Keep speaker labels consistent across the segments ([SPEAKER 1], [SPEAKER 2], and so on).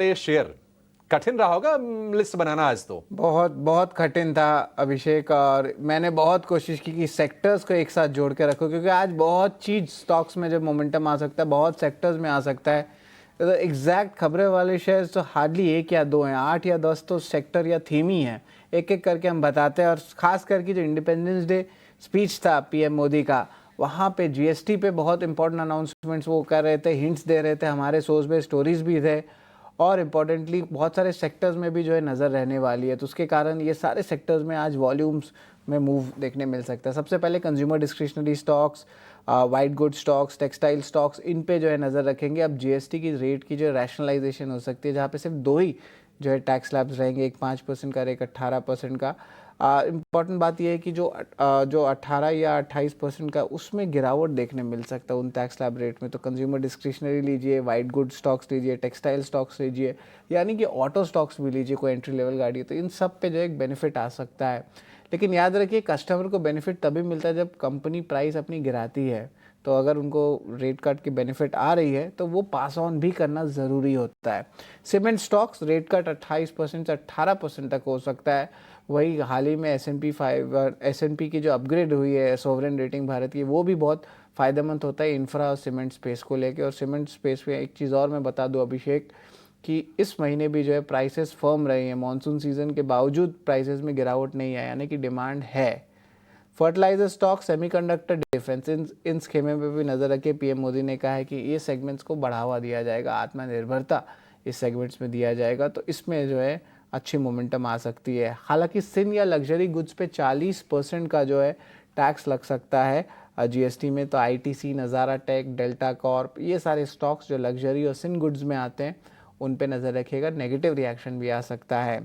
[SPEAKER 1] ये शेयर कठिन रहा होगा लिस्ट बनाना आज तो।
[SPEAKER 2] बहुत बहुत कठिन था अभिषेक, और मैंने बहुत कोशिश की कि सेक्टर्स को एक साथ जोड़ के रखो, क्योंकि आज बहुत चीज स्टॉक्स में जब मोमेंटम आ सकता है, बहुत सेक्टर्स में आ सकता है। तो एग्जैक्ट खबरें वाले शेयर्स तो हार्डली एक या दो हैं, 8 या 10 तो सेक्टर या थीम ही है। एक एक करके हम बताते हैं। और खास करके जो इंडिपेंडेंस डे स्पीच था पीएम मोदी का, वहाँ पे जीएसटी पे बहुत इंपॉर्टेंट अनाउंसमेंट्स वो कर रहे थे, हिंट्स दे रहे थे, हमारे सोर्स बेस्ड स्टोरीज भी थे। और इम्पॉर्टेंटली बहुत सारे सेक्टर्स में भी जो है नज़र रहने वाली है, तो उसके कारण ये सारे सेक्टर्स में आज वॉल्यूम्स में मूव देखने मिल सकता है। सबसे पहले consumer discretionary stocks, white good stocks, textile stocks, इन पे जो है नज़र रखेंगे। अब जीएसटी की रेट की जो रैशनलाइजेशन हो सकती है, जहाँ पे सिर्फ दो ही जो है टैक्स स्लैब्स रहेंगे, एक 5% का और एक 18% का। इम्पॉर्टेंट बात यह है कि जो 18 या 28% का, उसमें गिरावट देखने मिल सकता है उन टैक्स स्लैब रेट में। तो कंज्यूमर डिस्क्रिशनरी लीजिए, वाइट गुड स्टॉक्स लीजिए, टेक्सटाइल स्टॉक्स लीजिए, यानी कि ऑटो स्टॉक्स भी लीजिए, कोई एंट्री लेवल गाड़ी है, तो इन सब पे जो एक बेनिफिट आ सकता है। लेकिन याद रखिए, कस्टमर को बेनिफिट तभी मिलता है जब कंपनी प्राइस अपनी गिराती है। तो अगर उनको रेट कट की बेनिफिट आ रही है तो वो पास ऑन भी करना ज़रूरी होता है। सीमेंट स्टॉक्स रेट कट 28% से 18% तक हो सकता है। वही हाल ही में एस एन पी की जो अपग्रेड हुई है सोवरेन रेटिंग भारत की, वो भी बहुत फ़ायदेमंद होता है इंफ्रा और सीमेंट स्पेस को लेके। और सीमेंट स्पेस में एक चीज़ और मैं बता दूं अभिषेक, कि इस महीने भी जो है प्राइसेस फर्म रही हैं। मानसून सीजन के बावजूद प्राइसेस में गिरावट नहीं है, यानी कि डिमांड है। फर्टिलाइजर स्टॉक, सेमीकंडक्टर, डिफेंस, इन स्कीमें पे भी नज़र रखिए। पीएम मोदी ने कहा है कि ये सेगमेंट्स को बढ़ावा दिया जाएगा, आत्मनिर्भरता इस सेगमेंट्स में दिया जाएगा, तो इसमें जो है अच्छी मोमेंटम आ सकती है। हालांकि सिन या लग्जरी गुड्स पे 40% का जो है टैक्स लग सकता है जीएसटी में। तो आईटीसी, नज़ारा टेक, डेल्टा कॉर्प, ये सारे स्टॉक्स जो लग्जरी और सिन गुड्स में आते हैं, उन पे नज़र रखिएगा। नेगेटिव रिएक्शन भी आ सकता है।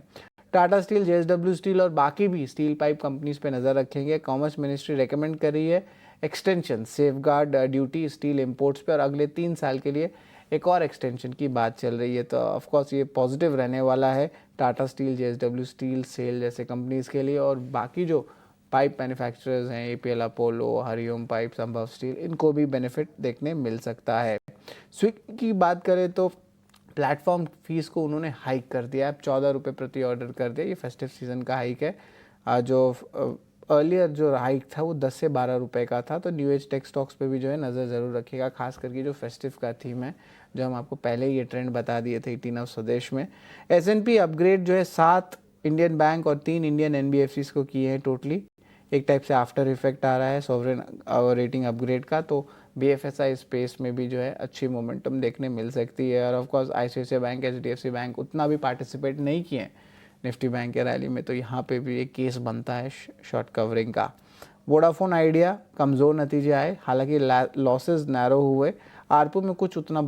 [SPEAKER 2] टाटा स्टील, जेएसडब्ल्यू स्टील और बाकी भी स्टील पाइप कंपनीज पे नज़र रखेंगे। कॉमर्स मिनिस्ट्री रेकमेंड कर रही है extension safeguard duty steel imports पे, और अगले 3 साल के लिए एक और एक्सटेंशन की बात चल रही है। तो ऑफकोर्स ये पॉजिटिव रहने वाला है Tata steel, JSW steel, SAIL जैसे कंपनीज के लिए। और बाकी जो पाइप मैन्युफैक्चरर्स हैं, APL Apollo, Hariom pipe, Sambhav steel, इनको भी बेनिफिट देखने मिल सकता है। स्विगी की बात करें तो प्लेटफॉर्म फीस को उन्होंने हाइक कर दिया है, अब 14 रुपये प्रति ऑर्डर कर दिया। ये फेस्टिव सीज़न का हाइक है। जो अर्लियर जो हाइक था वो 10 से 12 रुपये का था। तो न्यू एज टेक स्टॉक्स पे भी जो है नज़र ज़रूर रखिएगा, खास करके जो फेस्टिव का थीम है, जो हम आपको पहले ही ये ट्रेंड बता दिए थे 18 ऑफ स्वदेश में। एस&पी अपग्रेड जो है 7 इंडियन बैंक और 3 इंडियन एनबीएफसीज को किए हैं टोटली। एक टाइप से आफ्टर इफेक्ट आ रहा है सॉवरेन रेटिंग अपग्रेड का। तो बीएफएसआई स्पेस में भी जो है अच्छी मोमेंटम देखने मिल सकती है। और of course ICICI bank, HDFC bank उतना भी पार्टिसिपेट नहीं किए निफ्टी बैंक के रैली में, तो यहाँ पे भी एक केस बनता है शॉर्ट कवरिंग का। वोडाफोन आइडिया कमज़ोर नतीजे आए, हालांकि लॉसेज नैरो हुए। आरपू में कुछ उतना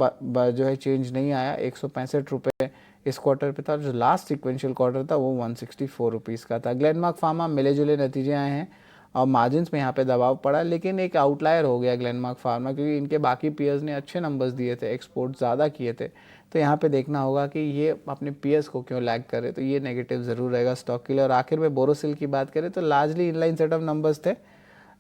[SPEAKER 2] जो है चेंज नहीं आया, 165 रुपये इस क्वार्टर पे था। जो लास्ट सिक्वेंशियल क्वार्टर था वो 164 रुपीज़ का था। ग्लेनमार्क फार्मा मिले जुले नतीजे आए हैं और मार्जिन्स में यहाँ पे दबाव पड़ा, लेकिन एक आउटलायर हो गया ग्लेनमार्क फार्मा, क्योंकि इनके बाकी पीयर्स ने अच्छे नंबर्स दिए थे, एक्सपोर्ट ज़्यादा किए थे। तो यहाँ पे देखना होगा कि ये अपने पीयर्स को क्यों लैग करे, तो ये नेगेटिव ज़रूर रहेगा स्टॉक के लिए। और आखिर में बोरोसिल की बात करें तो largely inline set of numbers थे,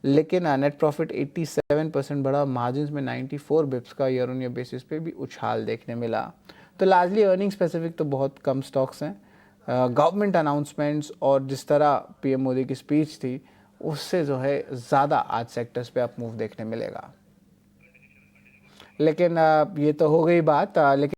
[SPEAKER 2] लेकिन नेट प्रॉफिट 87% बढ़ा, मार्जिन में 94 बिप्स का ईयर ऑन ईयर बेसिस पे भी उछाल देखने मिला। तो लार्जली अर्निंग स्पेसिफिक तो बहुत कम स्टॉक्स हैं। गवर्नमेंट अनाउंसमेंट्स और जिस तरह पीएम मोदी की स्पीच थी, उससे जो है ज़्यादा आज सेक्टर्स पे अप मूव देखने मिलेगा। लेकिन ये तो हो गई बात, लेकिन